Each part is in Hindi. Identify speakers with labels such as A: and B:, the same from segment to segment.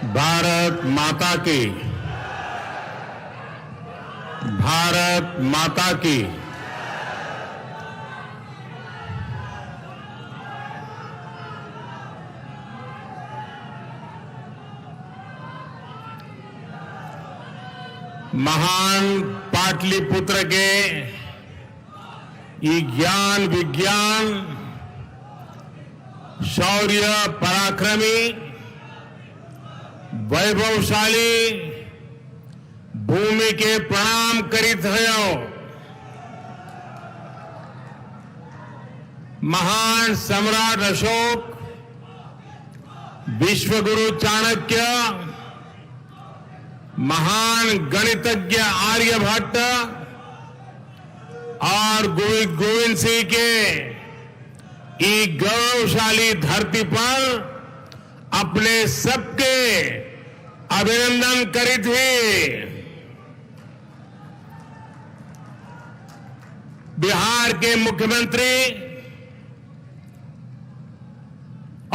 A: भारत माता की, भारत माता की। महान पाटलिपुत्र के ये ज्ञान विज्ञान, शौर्य पराक्रमी, वैभवशाली भूमि के प्रणाम करीत हयो। महान सम्राट अशोक, विश्वगुरु चाणक्य, महान गणितज्ञ आर्यभट्ट और गुरु गोविंद सिंह के इस गौरवशाली धरती पर अपने सबके अभिनंदन करी थी। बिहार के मुख्यमंत्री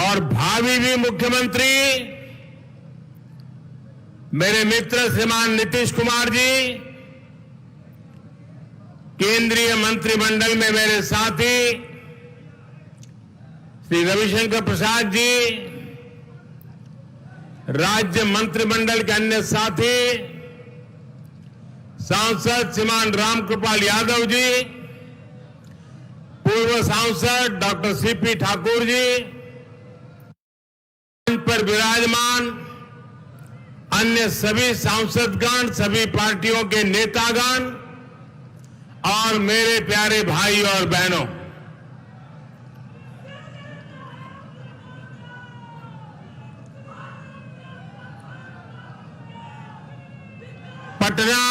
A: और भावी भी मुख्यमंत्री मेरे मित्र श्रीमान नीतीश कुमार जी, केंद्रीय मंत्रिमंडल में मेरे साथी श्री रविशंकर प्रसाद जी, राज्य मंत्रिमंडल के अन्य साथी, सांसद श्रीमान रामकृपाल यादव जी, पूर्व सांसद डॉक्टर सीपी ठाकुर जी, पर विराजमान अन्य सभी सांसदगण, सभी पार्टियों के नेतागण और मेरे प्यारे भाई और बहनों, पटना,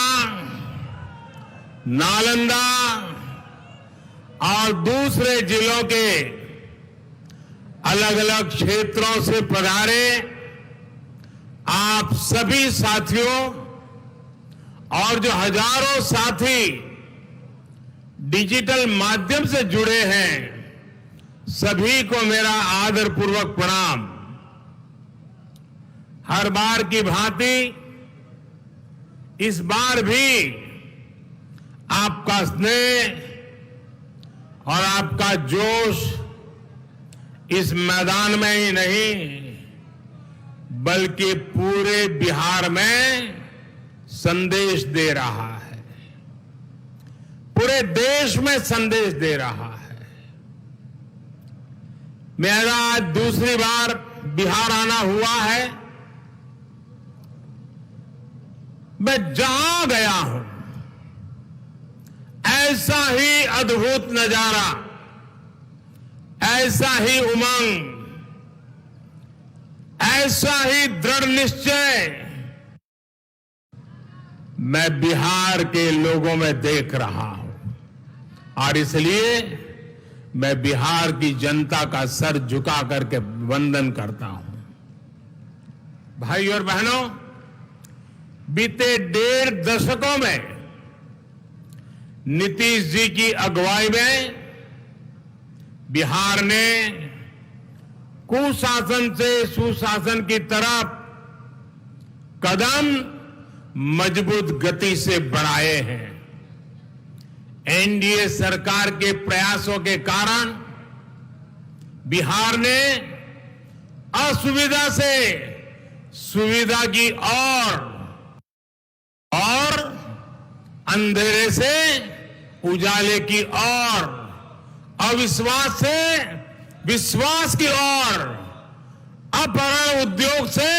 A: नालंदा और दूसरे जिलों के अलग अलग क्षेत्रों से पधारे आप सभी साथियों और जो हजारों साथी डिजिटल माध्यम से जुड़े हैं, सभी को मेरा आदरपूर्वक प्रणाम। हर बार की भांति इस बार भी आपका स्नेह और आपका जोश इस मैदान में ही नहीं बल्कि पूरे बिहार में संदेश दे रहा है, पूरे देश में संदेश दे रहा है। मेरा आज दूसरी बार बिहार आना हुआ है। मैं जहां गया हूं ऐसा ही अद्भुत नजारा, ऐसा ही उमंग, ऐसा ही दृढ़ निश्चय मैं बिहार के लोगों में देख रहा हूं और इसलिए मैं बिहार की जनता का सर झुका करके वंदन करता हूं। भाई और बहनों, बीते 1.5 दशकों में नीतीश जी की अगुवाई में बिहार ने कुशासन से सुशासन की तरफ कदम मजबूत गति से बढ़ाए हैं। एनडीए सरकार के प्रयासों के कारण बिहार ने असुविधा से सुविधा की ओर और अंधेरे से उजाले की ओर, अविश्वास से विश्वास की ओर, अपहरण उद्योग से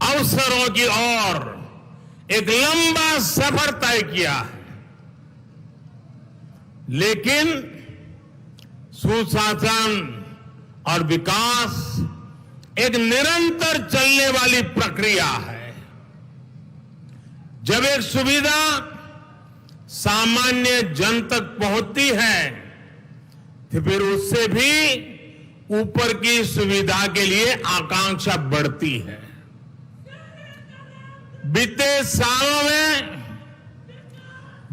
A: अवसरों की ओर एक लंबा सफर तय किया है। लेकिन सुशासन और विकास एक निरंतर चलने वाली प्रक्रिया है। जब एक सुविधा सामान्य जन तक पहुंचती है तो फिर उससे भी ऊपर की सुविधा के लिए आकांक्षा बढ़ती है। बीते सालों में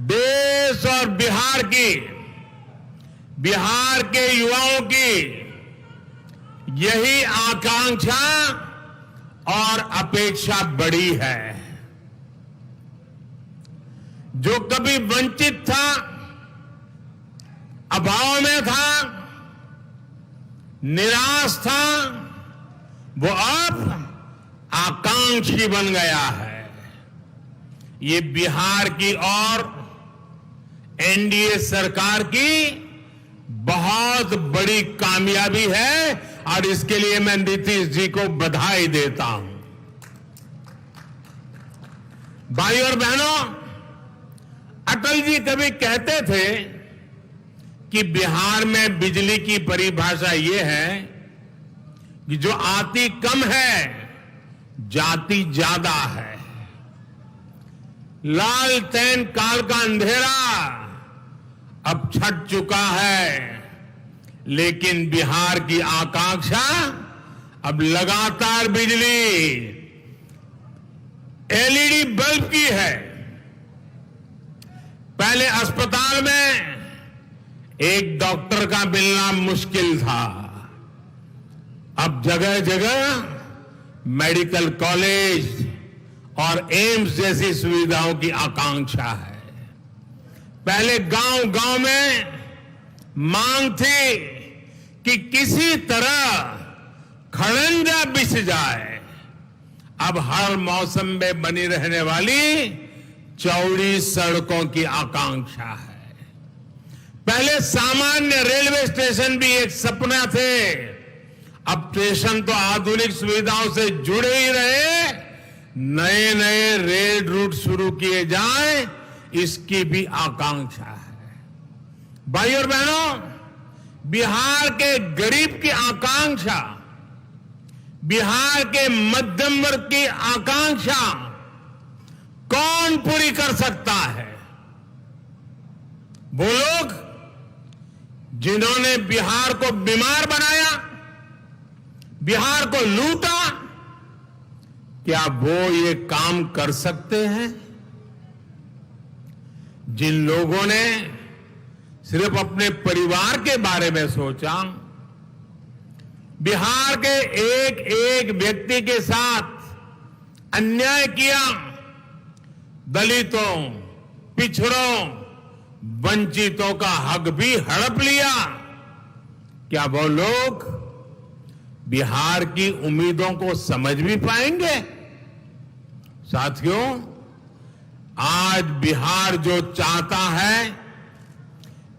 A: देश और बिहार के युवाओं की यही आकांक्षा और अपेक्षा बड़ी है। जो कभी वंचित था, अभाव में था, निराश था, वो अब आकांक्षी बन गया है। ये बिहार की और एनडीए सरकार की बहुत बड़ी कामयाबी है और इसके लिए मैं नीतीश जी को बधाई देता हूं। भाई और बहनों, अटल जी कभी कहते थे कि बिहार में बिजली की परिभाषा ये है कि जो आती कम है, जाती ज्यादा है। लालटेन काल का अंधेरा अब छट चुका है, लेकिन बिहार की आकांक्षा अब लगातार बिजली, एलईडी बल्ब की है। पहले अस्पताल में एक डॉक्टर का मिलना मुश्किल था, अब जगह जगह मेडिकल कॉलेज और एम्स जैसी सुविधाओं की आकांक्षा है। पहले गांव गांव में मांग थी कि किसी तरह खड़ंजा बिछ जाए, अब हर मौसम में बनी रहने वाली चौड़ी सड़कों की आकांक्षा है। पहले सामान्य रेलवे स्टेशन भी एक सपना थे, अब स्टेशन तो आधुनिक सुविधाओं से जुड़े ही रहे, नए नए रेल रूट शुरू किए जाएं, इसकी भी आकांक्षा है। भाई और बहनों, बिहार के गरीब की आकांक्षा, बिहार के मध्यम वर्ग की आकांक्षा कौन पूरी कर सकता है? वो लोग जिन्होंने बिहार को बीमार बनाया, बिहार को लूटा, क्या वो ये काम कर सकते हैं? जिन लोगों ने सिर्फ अपने परिवार के बारे में सोचा, बिहार के एक एक व्यक्ति के साथ अन्याय किया, दलितों, पिछड़ों, वंचितों का हक भी हड़प लिया, क्या वो लोग बिहार की उम्मीदों को समझ भी पाएंगे? साथियों, आज बिहार जो चाहता है,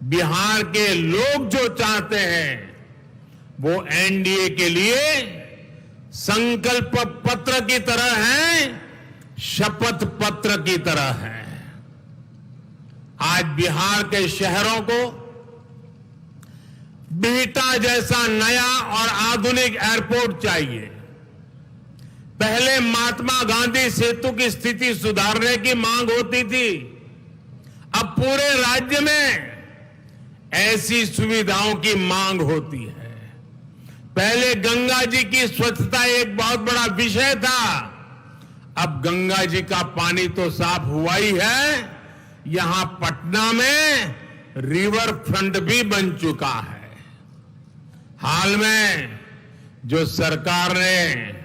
A: बिहार के लोग जो चाहते हैं, वो एनडीए के लिए संकल्प पत्र की तरह है, शपथ पत्र की तरह है। आज बिहार के शहरों को बिहटा जैसा नया और आधुनिक एयरपोर्ट चाहिए। पहले महात्मा गांधी सेतु की स्थिति सुधारने की मांग होती थी, अब पूरे राज्य में ऐसी सुविधाओं की मांग होती है। पहले गंगा जी की स्वच्छता एक बहुत बड़ा विषय था, अब गंगा जी का पानी तो साफ हुआ ही है, यहां पटना में रिवर फ्रंट भी बन चुका है। हाल में जो सरकार ने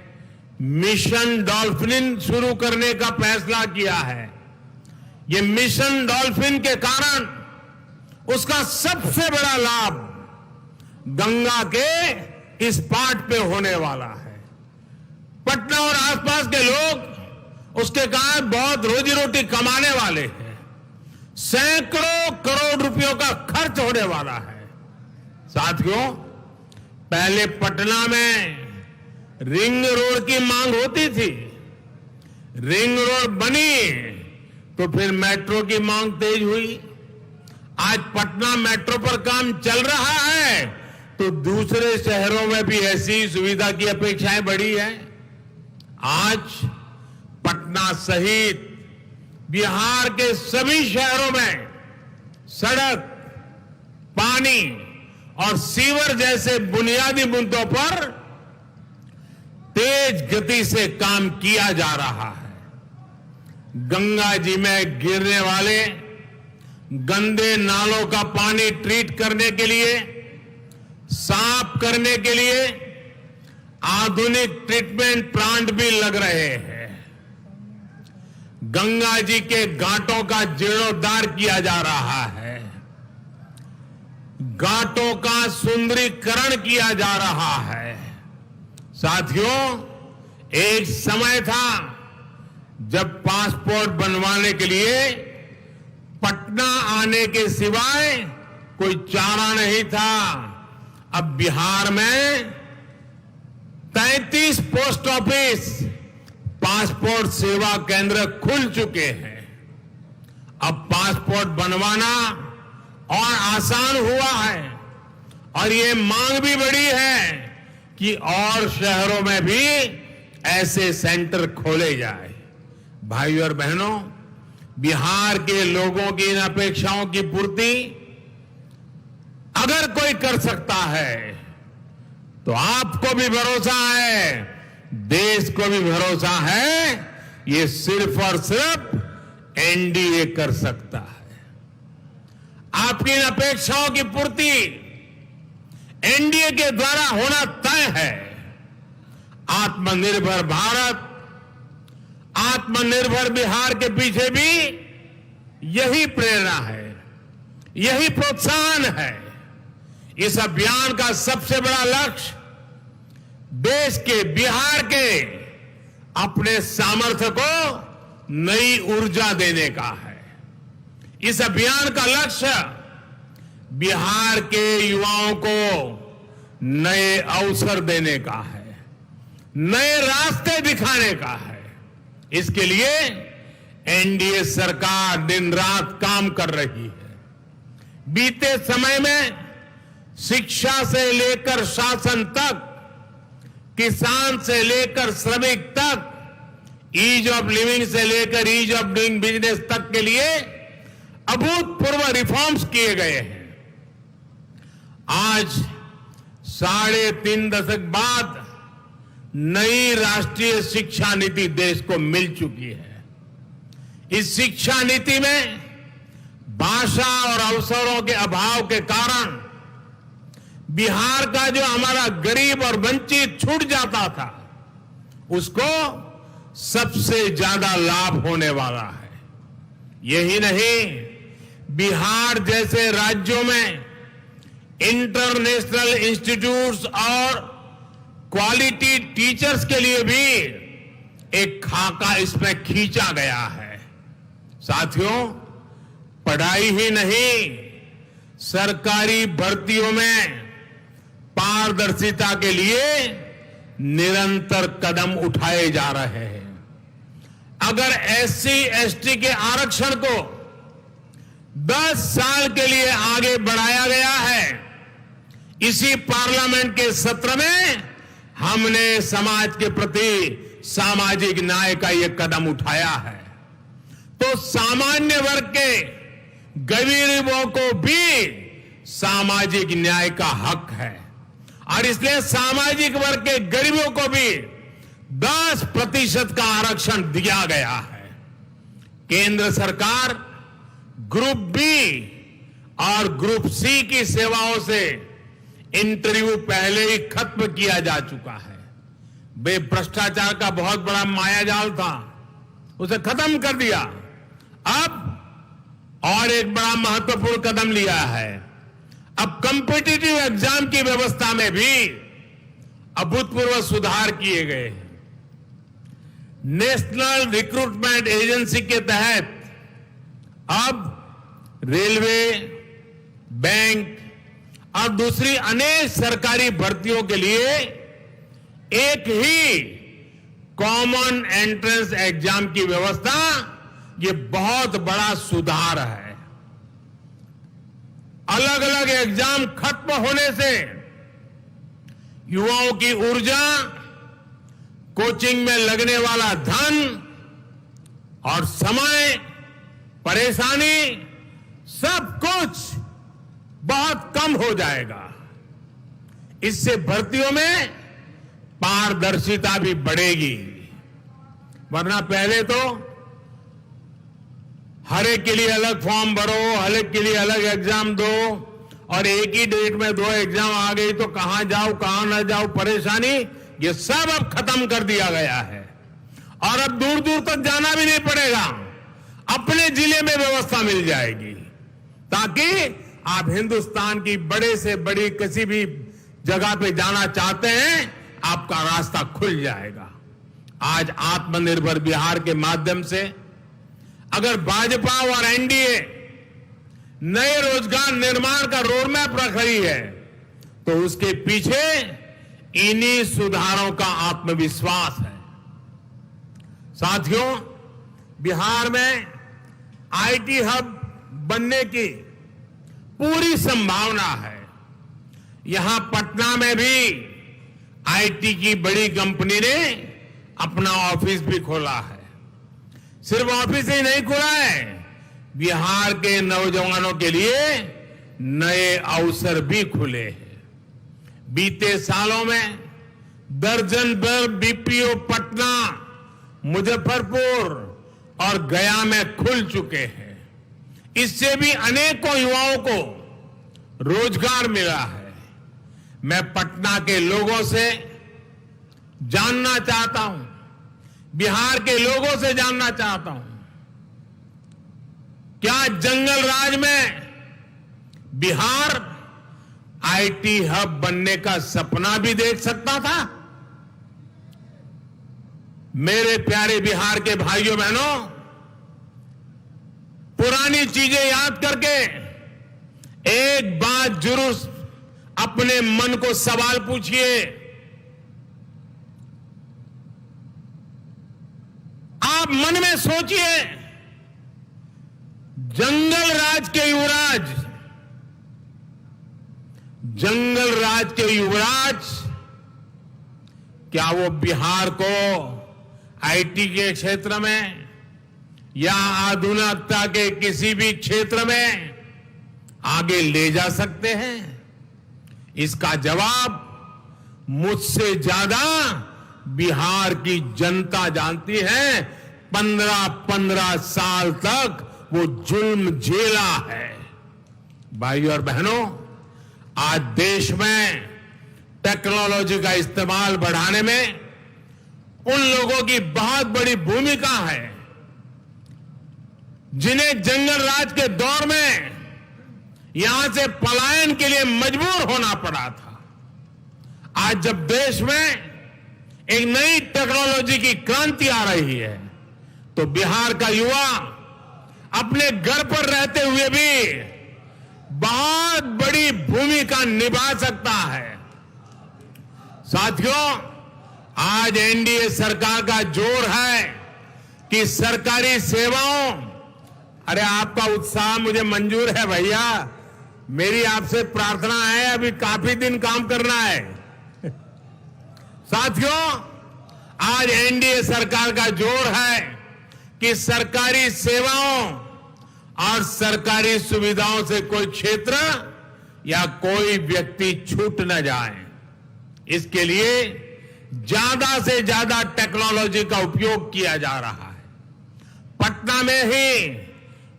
A: मिशन डॉल्फिन शुरू करने का फैसला किया है, ये मिशन डॉल्फिन के कारण उसका सबसे बड़ा लाभ गंगा के इस पाट पे होने वाला है। पटना और आसपास के लोग उसके कारण बहुत रोजी रोटी कमाने वाले हैं, सैकड़ों करोड़ रुपयों का खर्च होने वाला है। साथियों, पहले पटना में रिंग रोड की मांग होती थी, रिंग रोड बनी तो फिर मेट्रो की मांग तेज हुई। आज पटना मेट्रो पर काम चल रहा है तो दूसरे शहरों में भी ऐसी सुविधा की अपेक्षाएं बढ़ी है। आज पटना सहित बिहार के सभी शहरों में सड़क, पानी और सीवर जैसे बुनियादी मुद्दों पर तेज गति से काम किया जा रहा है। गंगा जी में गिरने वाले गंदे नालों का पानी ट्रीट करने के लिए, साफ करने के लिए आधुनिक ट्रीटमेंट प्लांट भी लग रहे हैं। गंगा जी के घाटों का जीर्णोद्धार किया जा रहा है। घाटों का सुंदरीकरण किया जा रहा है। साथियों, एक समय था जब पासपोर्ट बनवाने के लिए पटना आने के सिवाय कोई चारा नहीं था। अब बिहार में 33 पोस्ट ऑफिस पासपोर्ट सेवा केंद्र खुल चुके हैं। अब पासपोर्ट बनवाना और आसान हुआ है और ये मांग भी बढ़ी है कि और शहरों में भी ऐसे सेंटर खोले जाए। भाइयों और बहनों, बिहार के लोगों की इन अपेक्षाओं की पूर्ति अगर कोई कर सकता है तो आपको भी भरोसा है, देश को भी भरोसा है, ये सिर्फ और सिर्फ एनडीए कर सकता है। आपकी इन अपेक्षाओं की पूर्ति एनडीए के द्वारा होना तय है। आत्मनिर्भर भारत, आत्मनिर्भर बिहार के पीछे भी यही प्रेरणा है, यही प्रोत्साहन है। इस अभियान का सबसे बड़ा लक्ष्य देश के, बिहार के अपने सामर्थ्य को नई ऊर्जा देने का है। इस अभियान का लक्ष्य बिहार के युवाओं को नए अवसर देने का है, नए रास्ते दिखाने का है। इसके लिए एनडीए सरकार दिन रात काम कर रही है। बीते समय में शिक्षा से लेकर शासन तक, किसान से लेकर श्रमिक तक, ईज ऑफ लिविंग से लेकर ईज ऑफ डूइंग बिजनेस तक के लिए अभूतपूर्व रिफॉर्म्स किए गए हैं। आज 3.5 दशक बाद नई राष्ट्रीय शिक्षा नीति देश को मिल चुकी है। इस शिक्षा नीति में भाषा और अवसरों के अभाव के कारण बिहार का जो हमारा गरीब और वंचित छूट जाता था, उसको सबसे ज्यादा लाभ होने वाला है। यही नहीं, बिहार जैसे राज्यों में इंटरनेशनल इंस्टीट्यूट्स और क्वालिटी टीचर्स के लिए भी एक खाका इसमें खींचा गया है। साथियों, पढ़ाई ही नहीं, सरकारी भर्तियों में पारदर्शिता के लिए निरंतर कदम उठाए जा रहे हैं। अगर एससी एसटी के आरक्षण को 10 साल के लिए आगे बढ़ाया गया है, इसी पार्लियामेंट के सत्र में हमने समाज के प्रति सामाजिक न्याय का यह कदम उठाया है। तो सामान्य वर्ग के गरीबों को भी सामाजिक न्याय का हक है और इसलिए सामाजिक वर्ग के गरीबों को भी 10% का आरक्षण दिया गया है। केंद्र सरकार ग्रुप बी और ग्रुप सी की सेवाओं से इंटरव्यू पहले ही खत्म किया जा चुका है। वे भ्रष्टाचार का बहुत बड़ा मायाजाल था, उसे खत्म कर दिया। अब और एक बड़ा महत्वपूर्ण कदम लिया है। अब कॉम्पिटिटिव एग्जाम की व्यवस्था में भी अभूतपूर्व सुधार किए गए हैं। नेशनल रिक्रूटमेंट एजेंसी के तहत अब रेलवे, बैंक और दूसरी अनेक सरकारी भर्तियों के लिए एक ही कॉमन एंट्रेंस एग्जाम की व्यवस्था, ये बहुत बड़ा सुधार है। अलग अलग एग्जाम खत्म होने से युवाओं की ऊर्जा, कोचिंग में लगने वाला धन और समय, परेशानी, सब कुछ बहुत कम हो जाएगा। इससे भर्तियों में पारदर्शिता भी बढ़ेगी। वरना पहले तो हर एक के लिए अलग फॉर्म भरो, हर एक के लिए अलग एग्जाम दो और एक ही डेट में 2 एग्जाम आ गई तो कहां जाओ कहां ना जाओ, परेशानी ये सब अब खत्म कर दिया गया है और अब दूर दूर तक जाना भी नहीं पड़ेगा, अपने जिले में व्यवस्था मिल जाएगी, ताकि आप हिंदुस्तान की बड़े से बड़ी किसी भी जगह पे जाना चाहते हैं, आपका रास्ता खुल जाएगा। आज आत्मनिर्भर बिहार के माध्यम से अगर भाजपा और एनडीए नए रोजगार निर्माण का रोडमैप रख रही है, तो उसके पीछे इन्हीं सुधारों का आत्मविश्वास है। साथियों, बिहार में आईटी हब बनने की पूरी संभावना है। यहां पटना में भी आईटी की बड़ी कंपनी ने अपना ऑफिस भी खोला है। सिर्फ ऑफिस ही नहीं खुला है, बिहार के नौजवानों के लिए नए अवसर भी खुले हैं। बीते सालों में दर्जन भर बीपीओ पटना, मुजफ्फरपुर और गया में खुल चुके हैं। इससे भी अनेकों युवाओं को रोजगार मिला है। मैं पटना के लोगों से जानना चाहता हूं, बिहार के लोगों से जानना चाहता हूं, क्या जंगल राज में बिहार आईटी हब बनने का सपना भी देख सकता था? मेरे प्यारे बिहार के भाइयों बहनों, पुरानी चीजें याद करके एक बात जरूर अपने मन को सवाल पूछिए, आप मन में सोचिए, जंगल राज के युवराज क्या वो बिहार को आईटी के क्षेत्र में या आधुनिकता के किसी भी क्षेत्र में आगे ले जा सकते हैं? इसका जवाब मुझसे ज्यादा बिहार की जनता जानती है। 15-15 साल तक वो जुल्म झेला है। भाइयों और बहनों, आज देश में टेक्नोलॉजी का इस्तेमाल बढ़ाने में उन लोगों की बहुत बड़ी भूमिका है जिन्हें जंगल राज के दौर में यहां से पलायन के लिए मजबूर होना पड़ा था। आज जब देश में एक नई टेक्नोलॉजी की क्रांति आ रही है, तो बिहार का युवा अपने घर पर रहते हुए भी बहुत बड़ी भूमिका निभा सकता है। साथियों, आज एनडीए सरकार का जोर है कि सरकारी सेवाओं, अरे आपका उत्साह मुझे मंजूर है भैया, मेरी आपसे प्रार्थना है, अभी काफी दिन काम करना है। साथियों, आज एनडीए सरकार का जोर है कि सरकारी सेवाओं और सरकारी सुविधाओं से कोई क्षेत्र या कोई व्यक्ति छूट न जाए। इसके लिए ज्यादा से ज्यादा टेक्नोलॉजी का उपयोग किया जा रहा है। पटना में ही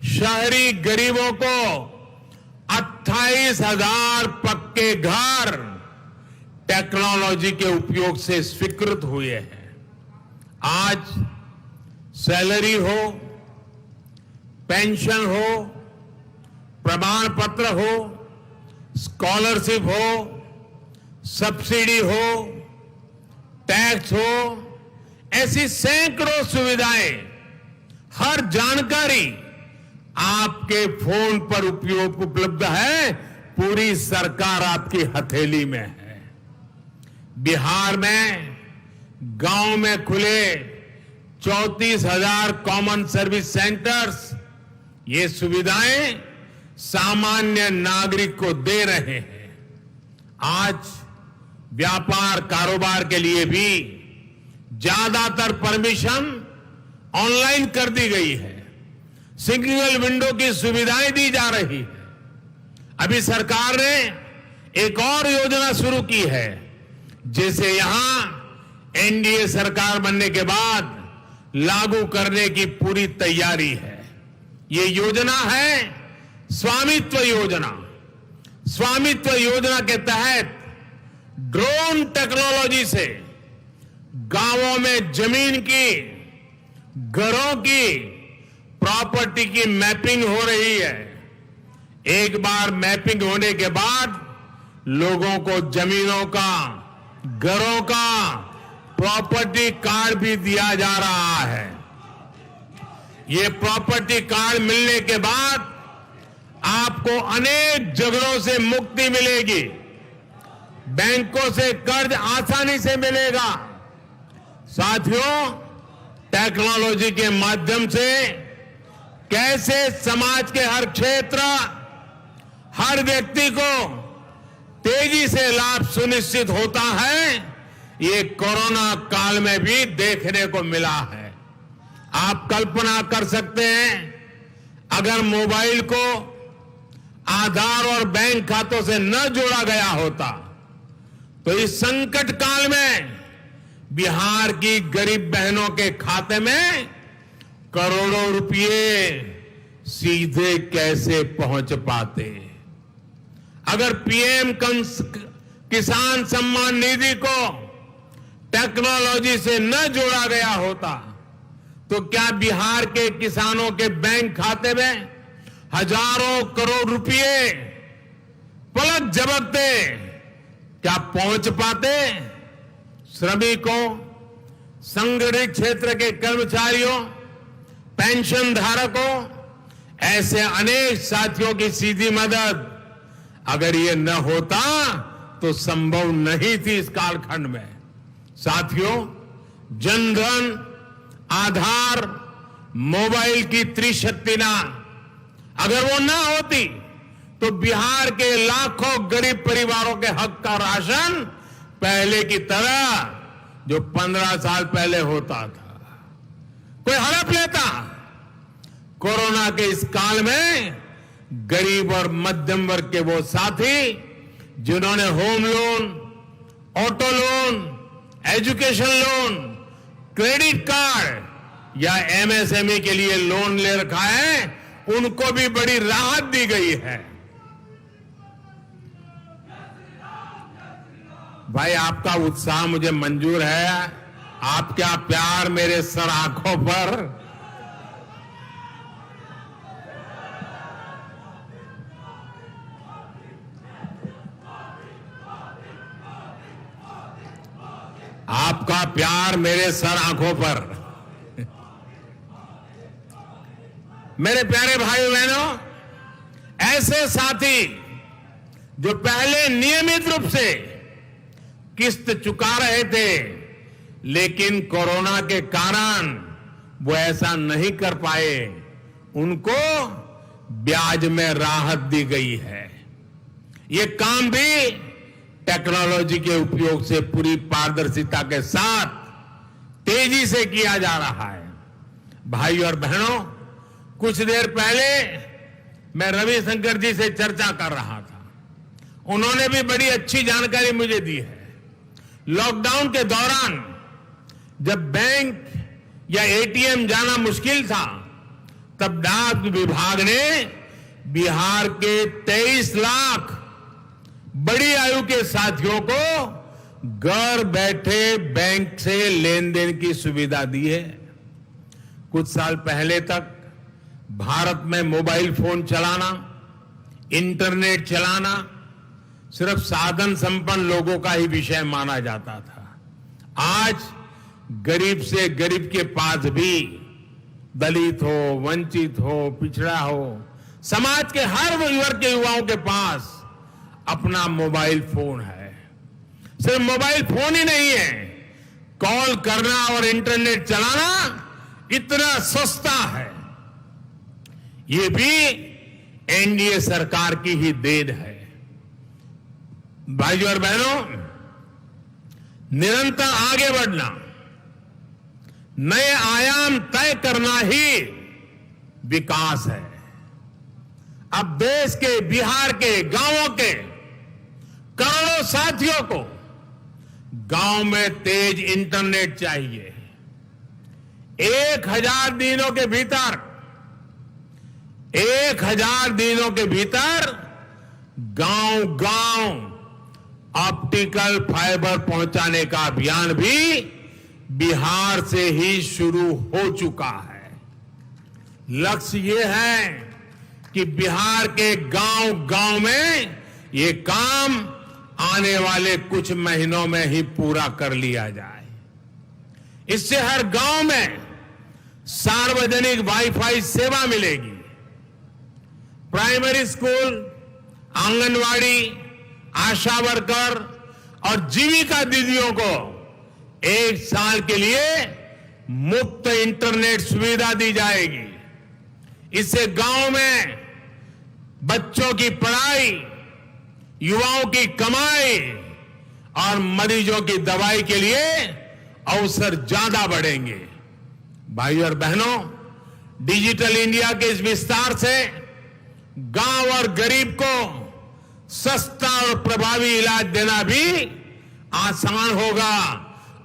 A: शहरी गरीबों को 28,000 पक्के घर टेक्नोलॉजी के उपयोग से स्वीकृत हुए हैं। आज सैलरी हो, पेंशन हो, प्रमाण पत्र हो, स्कॉलरशिप हो, सब्सिडी हो, टैक्स हो, ऐसी सैकड़ों सुविधाएं, हर जानकारी आपके फोन पर उपलब्ध है। पूरी सरकार आपकी हथेली में है। बिहार में गांव में खुले 34,000 कॉमन सर्विस सेंटर्स, ये सुविधाएं सामान्य नागरिक को दे रहे हैं। आज व्यापार कारोबार के लिए भी ज्यादातर परमिशन ऑनलाइन कर दी गई है। सिंगल विंडो की सुविधाएं दी जा रही है। अभी सरकार ने एक और योजना शुरू की है, जिसे यहां एनडीए सरकार बनने के बाद लागू करने की पूरी तैयारी है। ये योजना है स्वामित्व योजना। स्वामित्व योजना के तहत ड्रोन टेक्नोलॉजी से गांवों में जमीन की, घरों की, प्रॉपर्टी की मैपिंग हो रही है। एक बार मैपिंग होने के बाद लोगों को जमीनों का, घरों का प्रॉपर्टी कार्ड भी दिया जा रहा है। ये प्रॉपर्टी कार्ड मिलने के बाद आपको अनेक झगड़ों से मुक्ति मिलेगी, बैंकों से कर्ज आसानी से मिलेगा। साथियों, टेक्नोलॉजी के माध्यम से कैसे समाज के हर क्षेत्र, हर व्यक्ति को तेजी से लाभ सुनिश्चित होता है, ये कोरोना काल में भी देखने को मिला है। आप कल्पना कर सकते हैं, अगर मोबाइल को आधार और बैंक खातों से न जोड़ा गया होता तो इस संकट काल में बिहार की गरीब बहनों के खाते में करोड़ों रुपए सीधे कैसे पहुंच पाते। अगर पीएम किसान सम्मान निधि को टेक्नोलॉजी से न जोड़ा गया होता तो क्या बिहार के किसानों के बैंक खाते में हजारों करोड़ रुपए पलक झपकते क्या पहुंच पाते? श्रमिकों, संगठित क्षेत्र के कर्मचारियों, पेंशन धारकों, ऐसे अनेक साथियों की सीधी मदद अगर ये न होता तो संभव नहीं थी इस कालखंड में। साथियों, जनधन, आधार, मोबाइल की त्रिशक्तियां अगर वो ना होती तो बिहार के लाखों गरीब परिवारों के हक का राशन पहले की तरह जो 15 साल पहले होता था, कोई हड़प लेता। कोरोना के इस काल में गरीब और मध्यम वर्ग के वो साथी जिन्होंने home loan, auto loan, education loan, credit card या एमएसएमई के लिए लोन ले रखा है, उनको भी बड़ी राहत दी गई है। भाई, आपका उत्साह मुझे मंजूर है, आपका प्यार मेरे सर आंखों पर। आपका प्यार मेरे सर आंखों पर। मेरे प्यारे भाई बहनों, ऐसे साथी जो पहले नियमित रूप से किस्त चुका रहे थे लेकिन कोरोना के कारण वो ऐसा नहीं कर पाए, उनको ब्याज में राहत दी गई है। ये काम भी टेक्नोलॉजी के उपयोग से पूरी पारदर्शिता के साथ तेजी से किया जा रहा है। भाई और बहनों, कुछ देर पहले मैं रविशंकर जी से चर्चा कर रहा था, उन्होंने भी बड़ी अच्छी जानकारी मुझे दी है। लॉकडाउन के दौरान जब बैंक या एटीएम जाना मुश्किल था, तब डाक विभाग ने बिहार के 23 लाख बड़ी आयु के साथियों को घर बैठे बैंक से लेन देन की सुविधा दी है। कुछ साल पहले तक भारत में मोबाइल फोन चलाना, इंटरनेट चलाना सिर्फ साधन संपन्न लोगों का ही विषय माना जाता था। आज गरीब से गरीब के पास भी, दलित हो, वंचित हो, पिछड़ा हो, समाज के हर वर्ग के युवाओं के पास अपना मोबाइल फोन है। सिर्फ मोबाइल फोन ही नहीं है, कॉल करना और इंटरनेट चलाना इतना सस्ता है। ये भी एनडीए सरकार की ही देन है। भाइयों और बहनों, निरंतर आगे बढ़ना, नए आयाम तय करना ही विकास है। अब देश के, बिहार के, गांवों के करोड़ों साथियों को गांव में तेज इंटरनेट चाहिए। 1000 दिनों के भीतर 1000 दिनों के भीतर गांव-गांव ऑप्टिकल फाइबर पहुंचाने का अभियान भी बिहार से ही शुरू हो चुका है। लक्ष्य ये है कि बिहार के गांव-गांव में ये काम आने वाले कुछ महीनों में ही पूरा कर लिया जाए। इससे हर गांव में सार्वजनिक वाईफाई सेवा मिलेगी। प्राइमरी स्कूल, आंगनवाड़ी, आशा वर्कर और जीविका दीदियों को 1 साल के लिए मुफ्त इंटरनेट सुविधा दी जाएगी। इससे गांव में बच्चों की पढ़ाई, युवाओं की कमाई और मरीजों की दवाई के लिए अवसर ज्यादा बढ़ेंगे। भाइयों और बहनों, डिजिटल इंडिया के इस विस्तार से गांव और गरीब को सस्ता और प्रभावी इलाज देना भी आसान होगा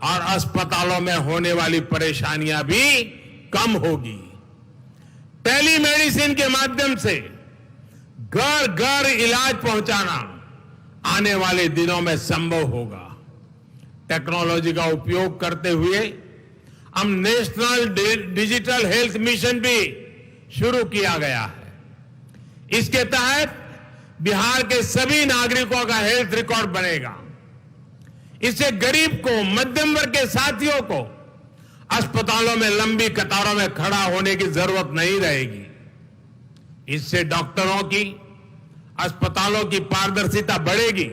A: और अस्पतालों में होने वाली परेशानियां भी कम होगी। टेलीमेडिसिन के माध्यम से घर घर इलाज पहुंचाना आने वाले दिनों में संभव होगा। टेक्नोलॉजी का उपयोग करते हुए हम नेशनल डिजिटल हेल्थ मिशन भी शुरू किया गया है। इसके तहत बिहार के सभी नागरिकों का हेल्थ रिकॉर्ड बनेगा। इससे गरीब को, मध्यम वर्ग के साथियों को अस्पतालों में लंबी कतारों में खड़ा होने की जरूरत नहीं रहेगी। इससे डॉक्टरों की, अस्पतालों की पारदर्शिता बढ़ेगी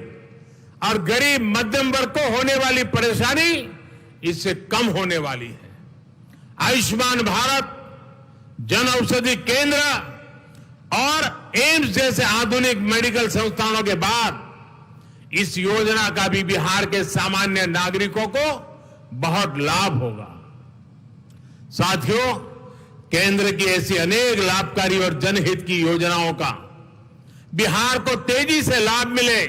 A: और गरीब मध्यम वर्ग को होने वाली परेशानी इससे कम होने वाली है। आयुष्मान भारत, जन औषधि केंद्र और एम्स जैसे आधुनिक मेडिकल संस्थानों के बाद इस योजना का भी बिहार के सामान्य नागरिकों को बहुत लाभ होगा। साथियों, केंद्र की ऐसी अनेक लाभकारी और जनहित की योजनाओं का बिहार को तेजी से लाभ मिले,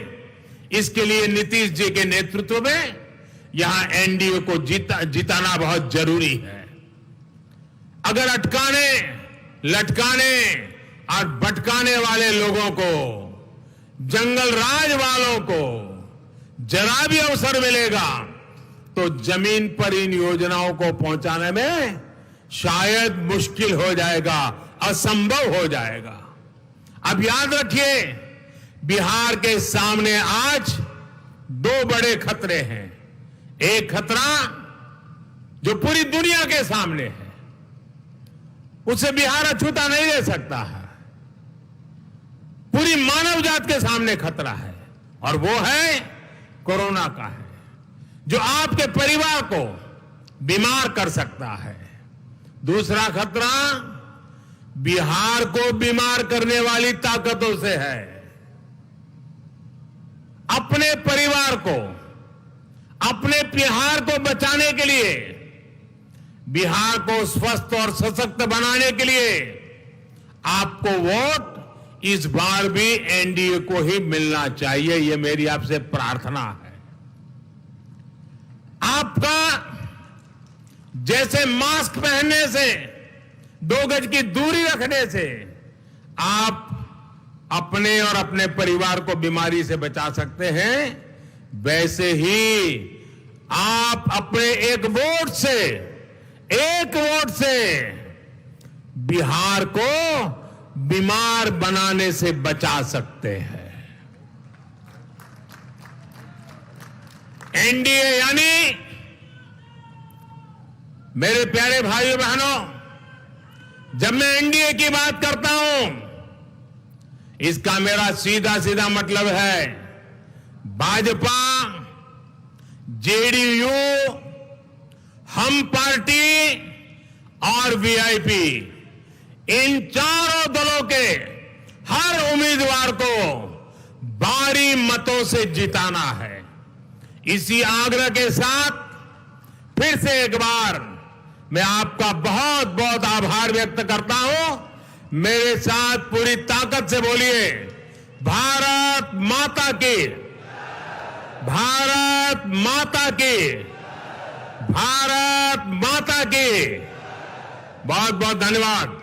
A: इसके लिए नीतीश जी के नेतृत्व में यहां एनडीए को जिताना बहुत जरूरी है। अगर अटकाने, लटकाने और भटकाने वाले लोगों को, जंगल राज वालों को जरा भी अवसर मिलेगा तो जमीन पर इन योजनाओं को पहुंचाने में शायद मुश्किल हो जाएगा, असंभव हो जाएगा। अब याद रखिए, बिहार के सामने आज 2 बड़े खतरे हैं। एक खतरा जो पूरी दुनिया के सामने है, उसे बिहार अछूता नहीं रह सकता है। पूरी मानव जात के सामने खतरा है और वो है कोरोना का है, जो आपके परिवार को बीमार कर सकता है। दूसरा खतरा बिहार को बीमार करने वाली ताकतों से है। अपने परिवार को, अपने बिहार को बचाने के लिए, बिहार को स्वस्थ और सशक्त बनाने के लिए आपको वोट इस बार भी एनडीए को ही मिलना चाहिए। यह मेरी आपसे प्रार्थना है। आपका जैसे मास्क पहनने से, 2 गज की दूरी रखने से आप अपने और अपने परिवार को बीमारी से बचा सकते हैं, वैसे ही आप अपने एक वोट से बिहार को बीमार बनाने से बचा सकते हैं। एनडीए यानी, मेरे प्यारे भाइयों बहनों, जब मैं एनडीए की बात करता हूं, इसका मेरा सीधा सीधा मतलब है भाजपा, जेडीयू, हम पार्टी और वीआईपी, इन चारों दलों के हर उम्मीदवार को भारी मतों से जिताना है। इसी आग्रह के साथ फिर से एक बार मैं आपका बहुत बहुत आभार व्यक्त करता हूं। मेरे साथ पूरी ताकत से बोलिए, भारत माता की, भारत माता की, भारत माता की। बहुत बहुत धन्यवाद।